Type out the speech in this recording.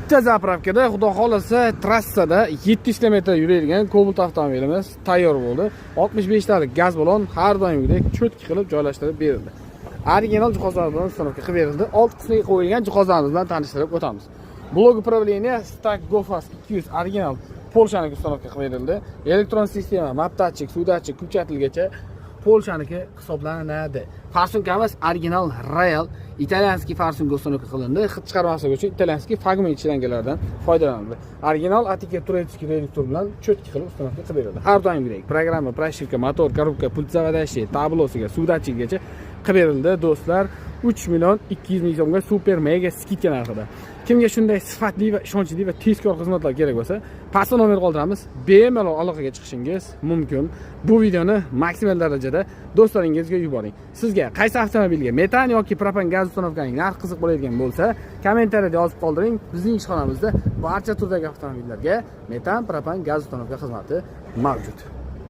Bitta zapravkada, xudo xolasa, trassada 700 km yuradigan Cobalt avtomobilimiz tayyor bo'ldi. 65 talik gaz balon har doimgidek cho'tki qilib joylashtirib berildi. Original jihozlar bilan uстановка qilib berildi. Alt qismiga qo'yilgan jihozlarimiz bilan tanishtirib o'tamiz. Blok upravlения Stack Gofas 200 original Polshaniki uстановка qilib berildi. Elektron sistema, map datchik, suv datchik, kuchatilgacha Polshaniki hisoblanadi. Farsunkamiz original Royal italyanskiy farsunga uстановка qilindi. Hid chiqarmasligi uchun italyanskiy fragment ishlanganlardan foydalanildi. Original Atike Turetskiy reduktor bilan cho'tki qilib uстановка qilib berildi. Har doimgidek programma, pрошивка, motor, korobka, pult zavadashi, tablosiga, suv datchigigacha qilib berildi. Do'stlar, 3 million 200 ming so'mga super mega skidka narxida. Kimga shunday sifatli va ishonchli va tezkor xizmatlar kerak bo'lsa, pastda nomer qoldiramiz. Bemalol aloqaga chiqishingiz mumkin. Bu videoni maksimal darajada do'stlaringizga yuboring. Sizga qaysi avtomobilga metan yoki propan gaz uстановkaning narxi qiziq bo'ladigan bo'lsa, kommentariyada yozib qoldiring. Bizning ishxonamizda barcha turdagi avtomobillarga metan, propan gaz uстановka xizmati mavjud.